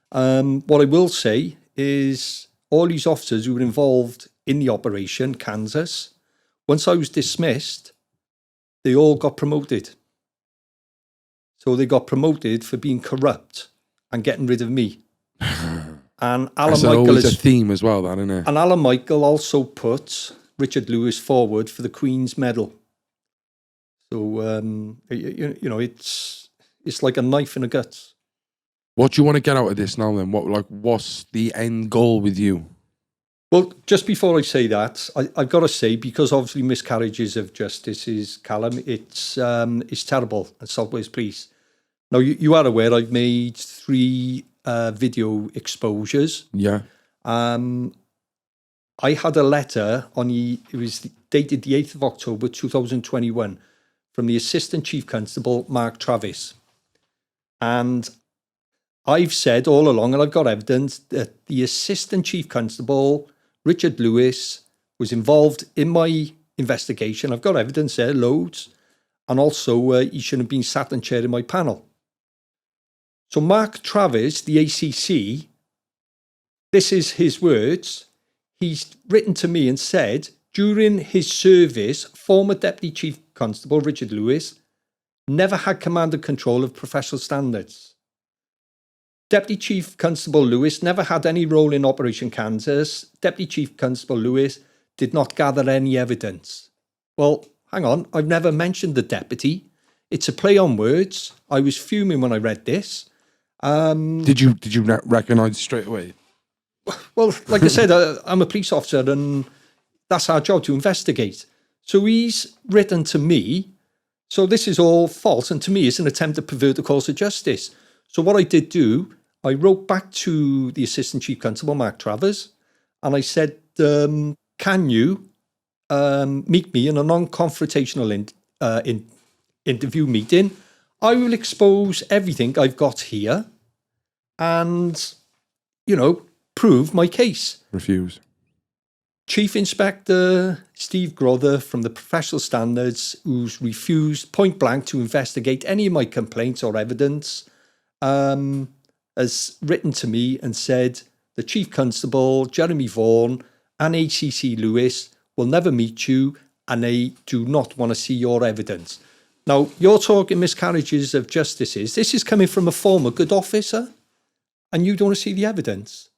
What I will say is all these officers who were involved in the operation, Kansas, once I was dismissed, they all got promoted. So they got promoted for being corrupt and getting rid of me. And Alan That's Michael always is a theme as well, that, isn't it? And Alan Michael also put Richard Lewis forward for the Queen's Medal. So it's like a knife in the guts. What do you want to get out of this now then? What's the end goal with you? Well, just before I say that, I've got to say, because obviously miscarriages of justice is, Callum, it's terrible at South Wales Police. Now, you are aware I've made 3 video exposures. Yeah. I had a letter it was dated the 8th of October 2021 from the Assistant Chief Constable, Mark Travis. And I've said all along, and I've got evidence, that the Assistant Chief Constable, Richard Lewis, was involved in my investigation. I've got evidence there, loads. And also, he shouldn't have been sat and chaired in my panel. So Mark Travis, the ACC, this is his words. He's written to me and said, during his service, former Deputy Chief Constable Richard Lewis never had command and control of professional standards. Deputy Chief Constable Lewis never had any role in Operation Kansas. Deputy Chief Constable Lewis did not gather any evidence. Well, hang on, I've never mentioned the deputy. It's a play on words. I was fuming when I read this. Did you recognise straight away? Well, like I said, I'm a police officer and that's our job to investigate. So he's written to me. So this is all false. And to me, it's an attempt to pervert the course of justice. So what I did do, I wrote back to the Assistant Chief Constable, Mark Travers, and I said, can you meet me in a non-confrontational interview meeting? I will expose everything I've got here and, prove my case. Refuse. Chief Inspector Steve Grother from the Professional Standards, who's refused point blank to investigate any of my complaints or evidence, has written to me and said the Chief Constable, Jeremy Vaughan, and ACC Lewis will never meet you and they do not want to see your evidence. Now, you're talking miscarriages of justices. This is coming from a former good officer and you don't want to see the evidence.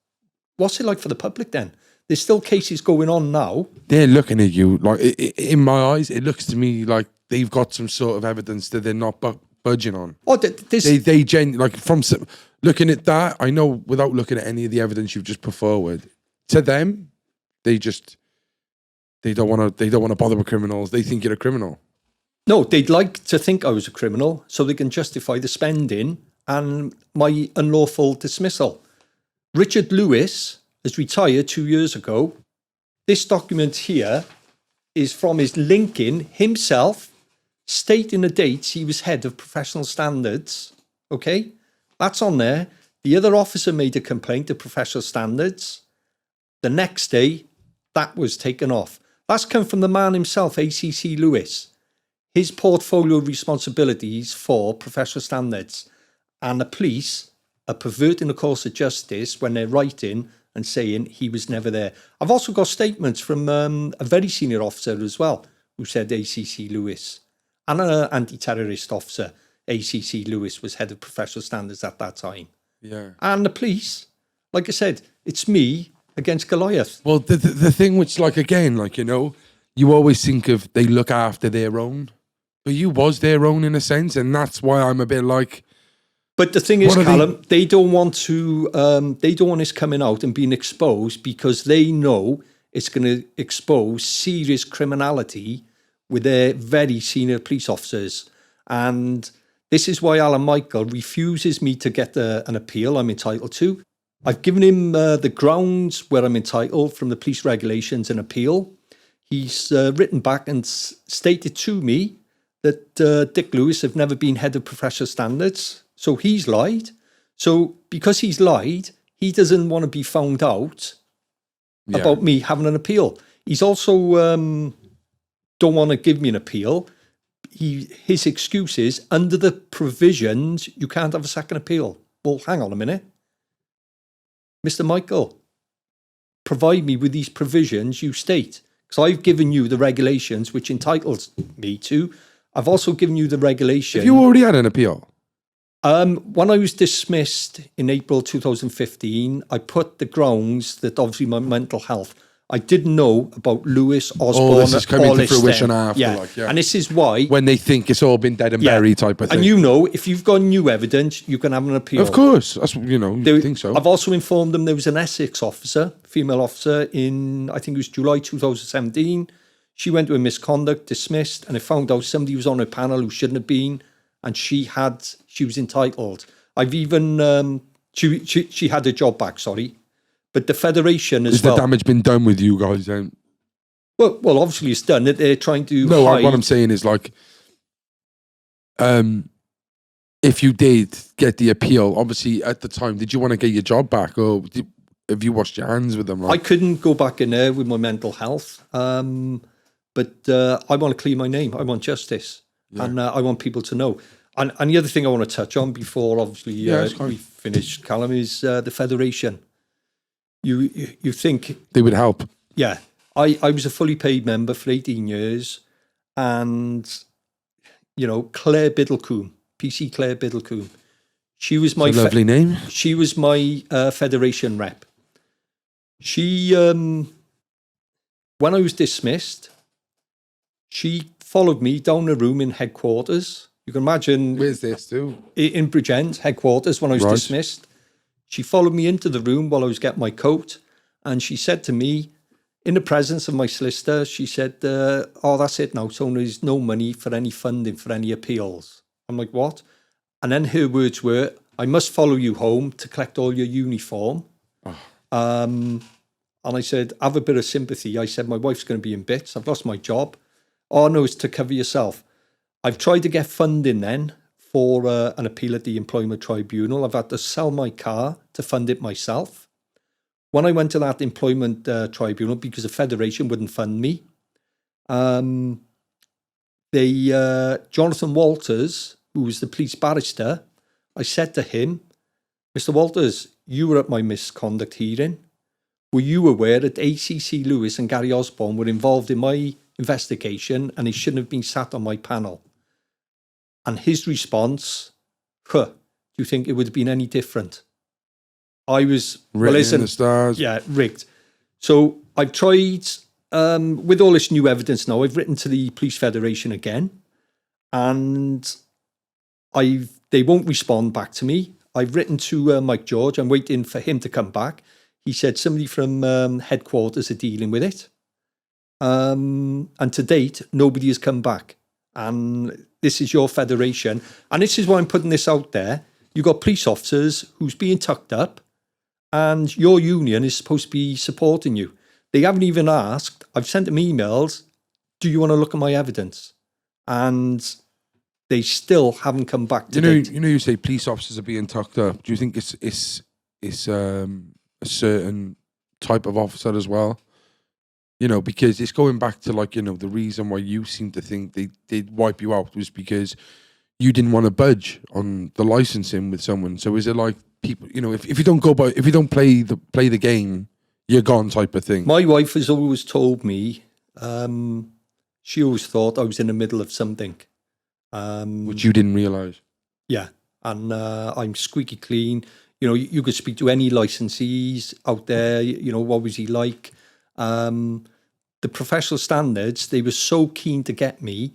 What's it like for the public then? There's still cases going on now. They're looking at you like, in my eyes, it looks to me like they've got some sort of evidence that they're not budging on. Oh, From looking at that, I know without looking at any of the evidence you've just put forward, to them, they don't want to bother with criminals. They think you're a criminal. No, they'd like to think I was a criminal so they can justify the spending and my unlawful dismissal. Richard Lewis has retired 2 years ago. This document here is from his LinkedIn himself, stating the dates he was head of professional standards. Okay, that's on there. The other officer made a complaint to professional standards. The next day, that was taken off. That's come from the man himself, ACC Lewis. His portfolio of responsibilities for professional standards, and the police are perverting the course of justice when they're writing and saying he was never there. I've also got statements from a very senior officer as well, who said ACC Lewis, and an anti-terrorist officer, ACC Lewis, was head of professional standards at that time. Yeah. And the police, like I said, it's me against Goliath. Well, the thing which, you always think of they look after their own, but you was their own in a sense, and that's why I'm a bit like. But the thing is, Callum, they don't want this coming out and being exposed because they know it's going to expose serious criminality with their very senior police officers. And this is why Alan Michael refuses me to get an appeal I'm entitled to. I've given him the grounds where I'm entitled from the police regulations and appeal. He's written back and stated to me that Dick Lewis have never been head of professional standards. So he's lied. So because he's lied, he doesn't want to be found out about me having an appeal. He's also don't want to give me an appeal. His excuse is, under the provisions, you can't have a second appeal. Well, hang on a minute. Mr. Michael, provide me with these provisions you state. Because I've given you the regulations which entitles me to. I've also given you the regulation. Have you already had an appeal? When I was dismissed in April 2015, I put the grounds that obviously my mental health. I didn't know about Lewis, Osborne. This is coming to fruition after. Yeah. And this is why. When they think it's all been dead and buried type of thing. And if you've got new evidence, you can have an appeal. Of course. That's, you think so. I've also informed them there was an Essex officer, female officer, in, I think it was July 2017. She went to a misconduct, dismissed, and I found out somebody was on her panel who shouldn't have been, and she was entitled. I've even, she had her job back, sorry. But the Federation as well. Has the damage been done with you guys then? Well, obviously it's done. They're trying to hide. What I'm saying is if you did get the appeal, obviously at the time, did you want to get your job back, or have you washed your hands with them? I couldn't go back in there with my mental health, but I want to clear my name. I want justice, and I want people to know. And the other thing I want to touch on before, obviously, we finish, Callum, is the Federation. You think they would help? Yeah, I was a fully paid member for 18 years, and Claire Biddlecombe, PC Claire Biddlecombe, she was my lovely name. She was my Federation rep. She, when I was dismissed, she followed me down the room in headquarters. You can imagine Where's this too? in Bridgend headquarters when I was Right. dismissed. She followed me into the room while I was getting my coat, and she said to me, in the presence of my solicitor, she said, "Oh, that's it now, Tony. There's no money for any funding for any appeals." I'm like, "What?" And then her words were, "I must follow you home to collect all your uniform." And I said, "Have a bit of sympathy." I said, "My wife's going to be in bits. I've lost my job." "Oh, no, it's to cover yourself." I've tried to get funding then for an appeal at the Employment Tribunal. I've had to sell my car to fund it myself. When I went to that Employment Tribunal, because the Federation wouldn't fund me, Jonathan Walters, who was the police barrister, I said to him, "Mr. Walters, you were at my misconduct hearing. Were you aware that ACC Lewis and Gary Osborne were involved in my investigation and they shouldn't have been sat on my panel?" And his response, "Do you think it would have been any different?" I was, Written in the stars. yeah, rigged. So I've tried, with all this new evidence now, I've written to the Police Federation again, and they won't respond back to me. I've written to Mike George. I'm waiting for him to come back. He said somebody from headquarters are dealing with it. And to date, nobody has come back. And this is your federation. And this is why I'm putting this out there. You've got police officers who's being tucked up, and your union is supposed to be supporting you. They haven't even asked. I've sent them emails. Do you want to look at my evidence? And they still haven't come back to date. You say police officers are being tucked up. Do you think it's a certain type of officer as well? You know, because it's going back to the reason why you seem to think they'd wipe you out was because you didn't want to budge on the licensing with someone. So is it like people, if you don't if you don't play the game, you're gone type of thing? My wife has always told me, she always thought I was in the middle of something. Which you didn't realise. Yeah, and I'm squeaky clean. You could speak to any licensees out there. What was he like? The professional standards, they were so keen to get me.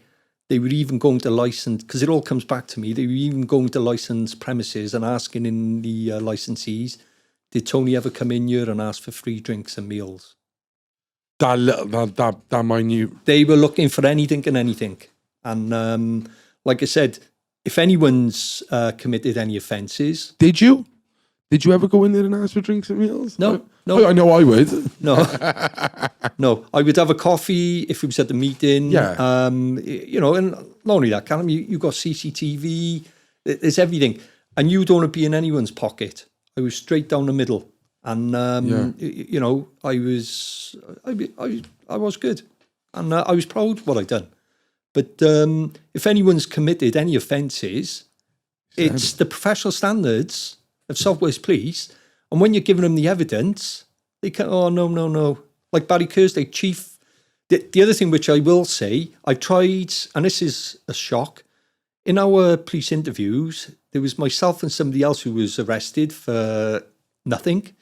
They were even going to license, because it all comes back to me, they were even going to license premises and asking in the licensees, did Tony ever come in here and ask for free drinks and meals? That minute. They were looking for anything and anything. And like I said, if anyone's committed any offences... Did you? Did you ever go in there and ask for drinks and meals? No. I know I would. No. No, I would have a coffee if it was at the meeting. Yeah. And not only that, Callum, you got CCTV, there's everything. And you don't want to be in anyone's pocket. I was straight down the middle. And, I was good. And I was proud of what I'd done. But if anyone's committed any offences, it's the professional standards of South Wales Police, and when you're giving them the evidence, they can, "Oh, no. Like Barry Kerslake, Chief. The other thing which I will say, I've tried, and this is a shock, in our police interviews, there was myself and somebody else who was arrested for nothing.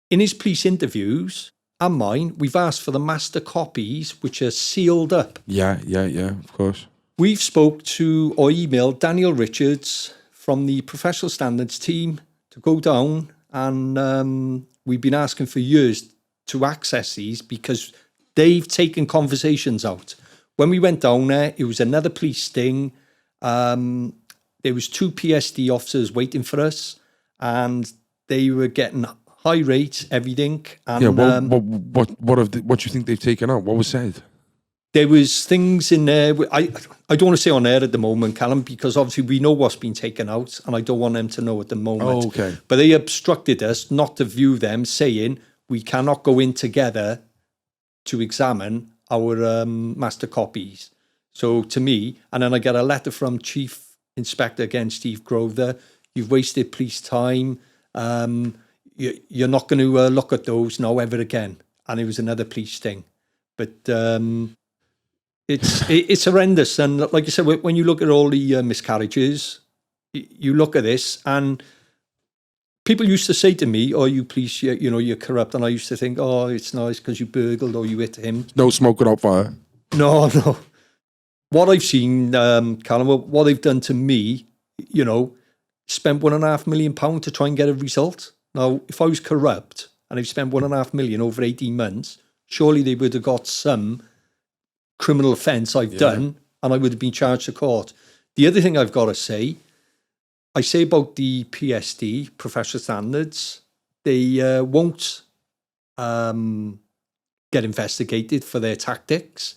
In his police interviews, and mine, we've asked for the master copies, which are sealed up. Yeah, of course. We've spoke to or emailed Daniel Richards from the professional standards team to go down, and we've been asking for years to access these because they've taken conversations out. When we went down there, it was another police sting. There was 2 PSD officers waiting for us, and they were getting high rates, everything. And, what do you think they've taken out? What was said? There was things in there. I don't want to say on air at the moment, Callum, because obviously we know what's been taken out, and I don't want them to know at the moment. Oh, okay. But they obstructed us not to view them, saying we cannot go in together to examine our master copies. So to me, and then I get a letter from Chief Inspector again, Steve Grover. You've wasted police time. You're not going to look at those now ever again. And it was another police thing. But it's horrendous. And like I said, when you look at all the miscarriages, you look at this, and people used to say to me, "Oh, you police, you're corrupt." And I used to think, "Oh, it's nice because you burgled or you hit him." No smoke without fire. No. what I've seen, Callum, what they've done to me, you know, spent £1.5 million to try and get a result. Now, if I was corrupt and I've spent £1.5 million over 18 months, surely they would have got some criminal offence I've done, and I would have been charged to court. The other thing I've got to say, I say about the PSD, professional standards, they won't get investigated for their tactics.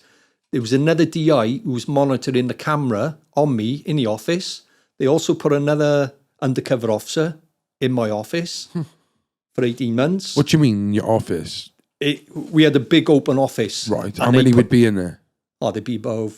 There was another DI who was monitoring the camera on me in the office. They also put another undercover officer in my office for 18 months. What do you mean, your office? We had a big open office. Right. How many would be in there? Oh, there'd be about,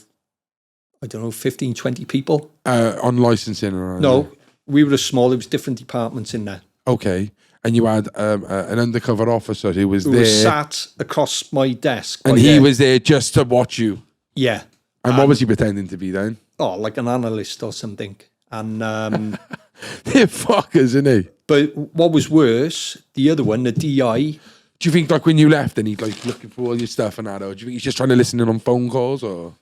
I don't know, 15, 20 people. On licensing or No, we were small. There was different departments in there. Okay. And you had an undercover officer who was there. Sat across my desk. And he was there just to watch you. Yeah. And what was he pretending to be then? Oh, like an analyst or something. And they're fuckers, isn't he? but what was worse, the other one, the DI. Do you think like when you left and he's like looking for all your stuff and that, or do you think he's just trying to listen in on phone calls, or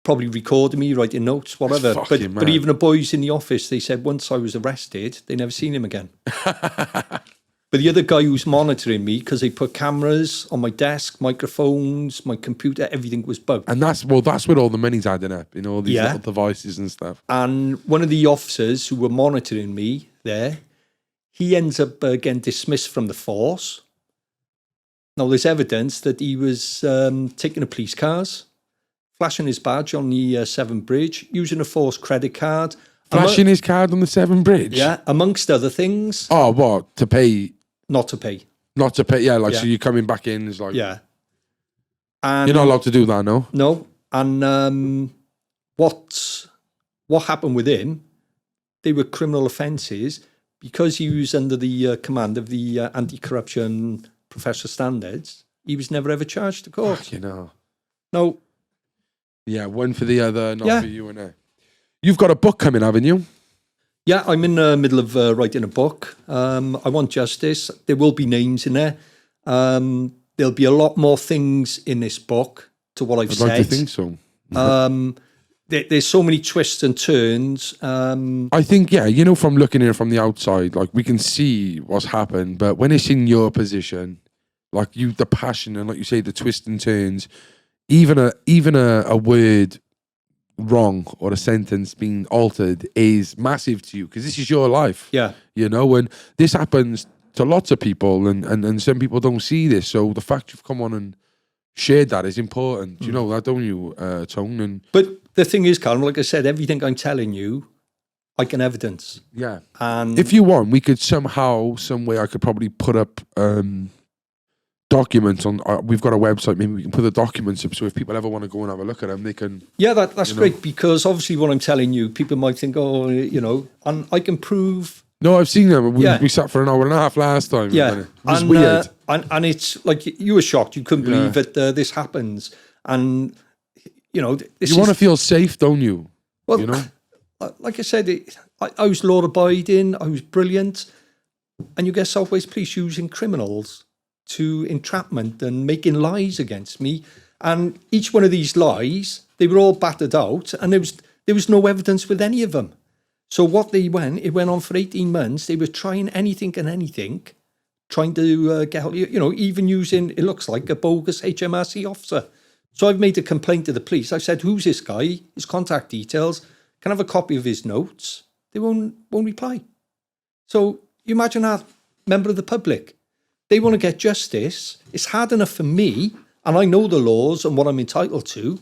Probably recording me, writing notes, whatever. Fucking But mad. even the boys in the office, they said once I was arrested, they never seen him again. But the other guy who's monitoring me, because they put cameras on my desk, microphones, my computer, everything was bugged. and that's where all the money's adding up in all these Yeah. little devices and stuff. And one of the officers who were monitoring me there, he ends up getting dismissed from the force. Now, there's evidence that he was taking the police cars, flashing his badge on the Severn Bridge, using a force credit card. Flashing his card on the Severn Bridge. Yeah, amongst other things. Oh, what to pay? Not to pay. Not to pay. Yeah, like Yeah. so you're coming back in. It's like Yeah. And you're not allowed to do that, no. No. And what happened with him, they were criminal offences because he was under the command of the anti-corruption professional standards. He was never ever charged to court. You know. No. Yeah, one for the other, not Yeah. for you and her. You've got a book coming, haven't you? Yeah, I'm in the middle of writing a book. I want justice. There will be names in there. There'll be a lot more things in this book to what I've I'd said. like to think so. There's so many twists and turns. I think, yeah, you know, from looking in from the outside, like we can see what's happened, but when it's in your position, like the passion and like you say, the twists and turns, even a word wrong or a sentence being altered is massive to you because this is your life. Yeah. You know, and this happens to lots of people and some people don't see this. So the fact you've come on and shared that is important. You know that, don't you, Tone? But the thing is, Callum, like I said, everything I'm telling you, I can evidence. Yeah. And If you want, we could somehow, some way, I could probably put up documents on. We've got a website. Maybe we can put the documents up. So if people ever want to go and have a look at them, they can. yeah, that's you know. great because obviously what I'm telling you, people might think, oh, you know, and I can prove. No, I've seen them. Yeah. We sat for an hour and a half last time. Yeah, It was and, weird. And it's like you were shocked. You couldn't believe that this happens. And you know, this You want to feel safe, don't you? well, you know. like I said, I was law abiding. I was brilliant, and you get South Wales Police using criminals to entrapment and making lies against me. And each one of these lies, they were all battered out, and there was no evidence with any of them. So what it went on for 18 months. They were trying anything and anything, trying to get, you know, even using, it looks like a bogus HMRC officer. So I've made a complaint to the police. I said, who's this guy? His contact details. Can I have a copy of his notes? They won't reply. So you imagine that member of the public. They want to get justice. It's hard enough for me, and I know the laws and what I'm entitled to.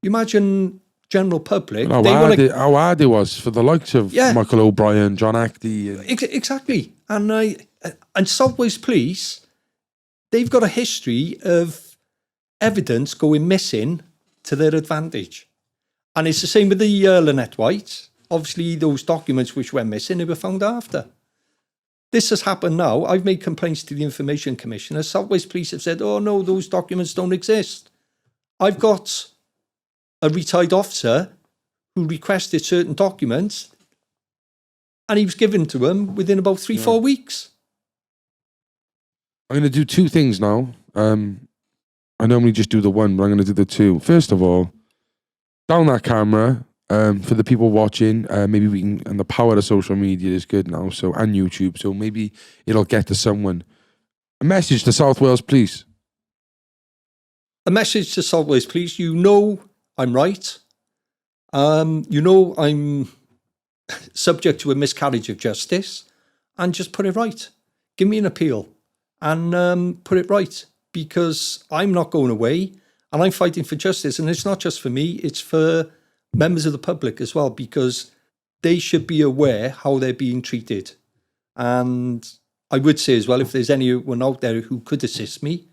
You imagine general public. How hard it was for the likes of Michael O'Brien, johnactie. Exactly. And South Wales Police, they've got a history of evidence going missing to their advantage. And it's the same with the Lynette White. Obviously, those documents which went missing, they were found after. This has happened now. I've made complaints to the Information Commissioner. South Wales Police have said, oh, no, those documents don't exist. I've got a retired officer who requested certain documents and he was given to him within about 3-4 weeks. I'm going to do two things now. I normally just do the one, but I'm going to do the two. First of all, down that camera. For the people watching, maybe we can, and the power of social media is good now, so, and YouTube, so maybe it'll get to someone. A message to South Wales Police. A message to South Wales Police. You know I'm right. You know I'm subject to a miscarriage of justice, and just put it right. Give me an appeal and put it right, because I'm not going away and I'm fighting for justice. And it's not just for me, it's for members of the public as well, because they should be aware how they're being treated. And I would say as well, if there's anyone out there who could assist me,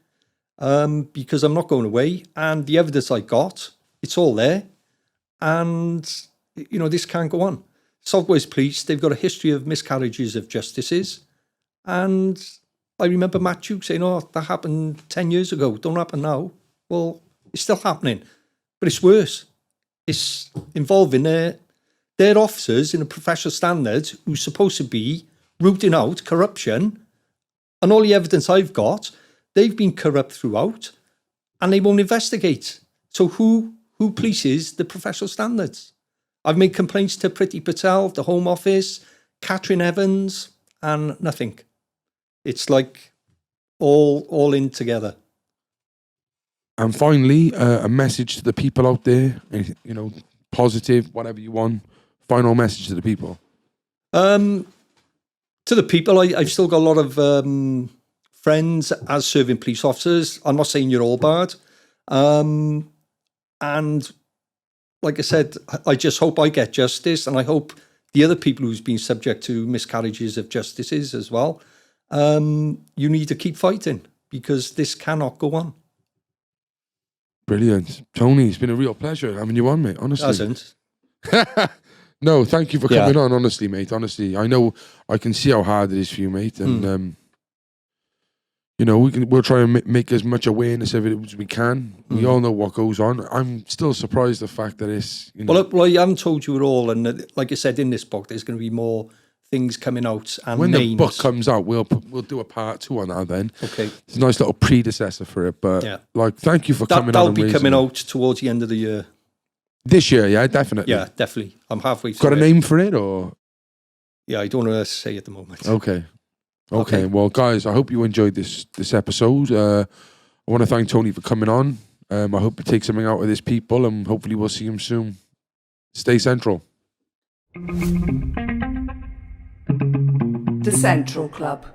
because I'm not going away, and the evidence I got, it's all there. And, this can't go on. South Wales Police, they've got a history of miscarriages of justices. And I remember Matt Duke saying, that happened 10 years ago. Don't happen now. Well, it's still happening. But it's worse. It's involving their officers in a professional standard who's supposed to be rooting out corruption. And all the evidence I've got, they've been corrupt throughout and they won't investigate. So who polices the professional standards? I've made complaints to Priti Patel, the Home Office, Catherine Evans, and nothing. It's like all in together. And finally, a message to the people out there, positive, whatever you want. Final message to the people. To the people, I've still got a lot of friends as serving police officers. I'm not saying you're all bad. And like I said, I just hope I get justice, and I hope the other people who's been subject to miscarriages of justices as well, you need to keep fighting, because this cannot go on. Brilliant. Tony, it's been a real pleasure having you on, mate, honestly. It hasn't. No, thank you for coming on, honestly, mate. Honestly, I know I can see how hard it is for you, mate. And, we'll try and make as much awareness of it as we can. We all know what goes on. I'm still surprised the fact that it's... Well, I haven't told you at all. And like I said, in this book, there's going to be more things coming out. And when names. the book comes out, we'll do a part 2 on that then. Okay. It's a nice little predecessor for it. But, thank you for coming on. That'll be coming out towards the end of the year. This year, yeah, definitely. Yeah, definitely. I'm halfway through. Got a name for it, or? Yeah, I don't want to say at the moment. Okay. Well, guys, I hope you enjoyed this episode. I want to thank Tony for coming on. I hope you take something out of this, people, and hopefully we'll see him soon. Stay central. The Central Club.